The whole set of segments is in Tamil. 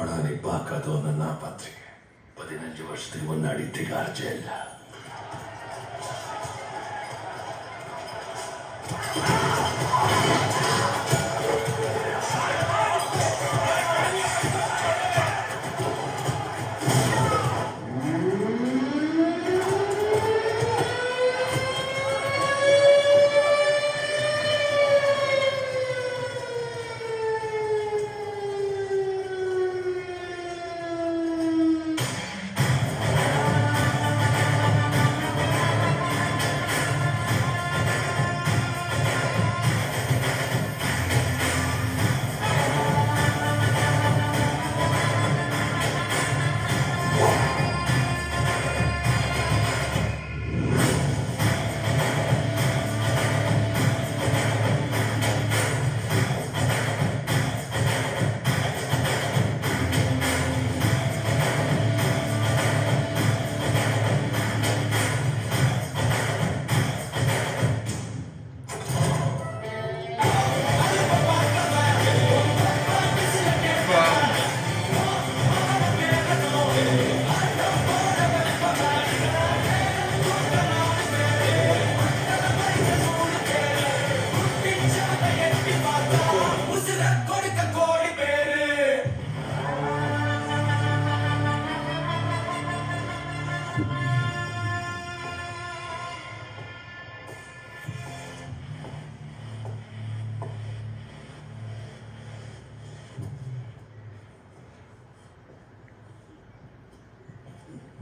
ஆனானி பார்க்காதவன்னு நான் பார்த்திருக்கேன். 15 வருஷத்துக்கு முன்னாடி திகார் ஜெயில்ல.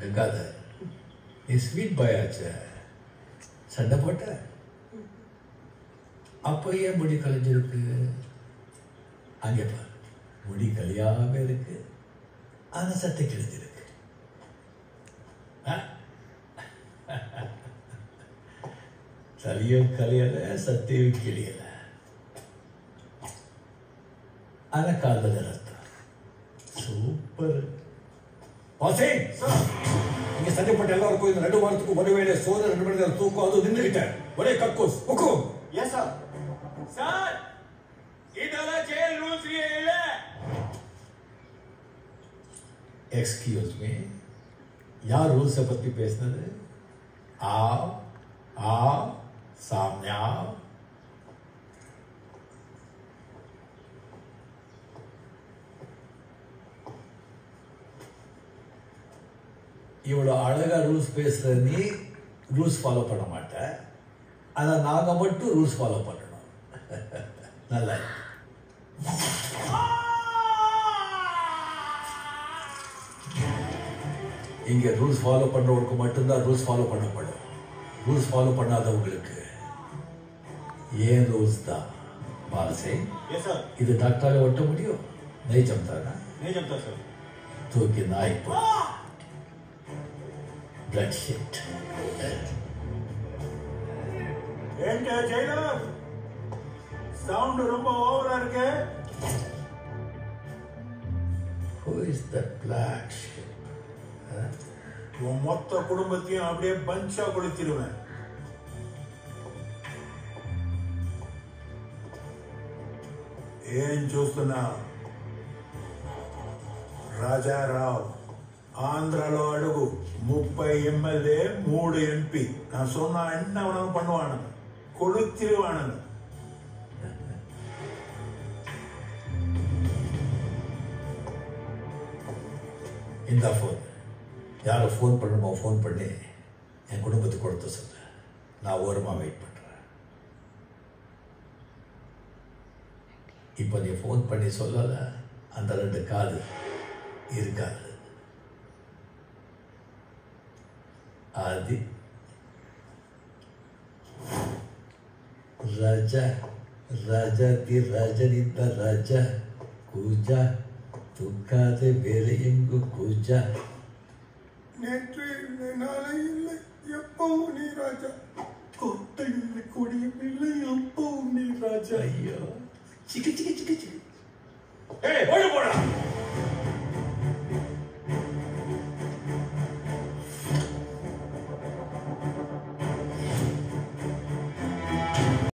கங்காதர், நீ ஸ்வீட் பாய் ஆச்ச, சண்டை போட்ட. அப்போ ஏன் முடி கலைஞ்சிருக்கு? அங்கே பாரு, முடி கலியாம இருக்கு, ஆனா சத்தை கிழிஞ்சிருக்கு. தலையும் கலையல, சத்தையும் கிளியல, ஆனா காதல ரத்தம். சூப்பர். இங்க சண்டைப்பட்ட எல்லாருக்கும் இந்த 2 வாரத்துக்கு ஒரு வேளை சோறு, 2 மணி நேரம் தூக்கம், அது நின்றுகிட்டேன். ஒரே கக்கூஸ் ஹுக்கும். Yes sir. சார், இதெல்லாம் ஜெயில் ரூல்ஸ் இல்ல. எக்ஸ்கியூஸ் மீ, யார் ரூல்ஸை பத்தி பேசினது? சாம்யா. இவ்வளவு அழகா ரூல்ஸ் பேசுற நீ ரூல்ஸ் ஃபாலோ பண்ண மாட்ட, ஆனா நாங்க மட்டும் ரூல்ஸ் ஃபாலோ பண்ணணும். நல்லா இங்க ரூல்ஸ் ஃபாலோ பண்றவங்களுக்கு மட்டும்தான் ரூல்ஸ் ஃபாலோ பண்ணப்படும். ரூல்ஸ் ஃபாலோ பண்ணாதவங்களுக்கு ஏன் ரூல்ஸ் தான். பாலசே, இது டாக்டரால ஒட்ட முடியும்? नहीं जमता ना? नहीं जमता सर. तो कि नाई पर ब्लड शिट. ஏங்க ஜெயிலர், சவுண்ட் ரொம்ப ஓவரா இருக்கு. Who is that black shit? உன் மொத்த குடும்பத்தையும் அப்படியே பஞ்சா கொளுத்திடுவேன். ఏం చూస్తున్నా? రాజారావు, ஆந்திரால அడుகு. 30 எம்எல்ஏ, 3 எம்பி. நான் சொன்னா என்ன வேணாலும் பண்ணுவானுங்க, கொளுத்திடுவானுங்க. இந்த ஃபோன் யாரை ஃபோன் பண்ணணுமோ ஃபோன் பண்ணி என் குடும்பத்துக்கு கொடுத்து சொல்ல. நான் ஓரமாக வெயிட் பண்ணுறேன். இப்போ நீ ஃபோன் பண்ணி சொல்லல, அந்த 2 காது இருக்காது. आदि राजा राजा दी राजनिद्द राजा पूजा तुक्कादे बेरे एंगु पूजा நேற்று இல்லை, நாளை இல்லை, எப்பவும் நீ ராஜா. கொட்டையில் கொடிய பிள்ளை, எப்பவும் நீ ராஜா. ஐயோ, சிக்கு சிக்கு சிக்கு சிக்கு. ஏய், ஓடி போடா.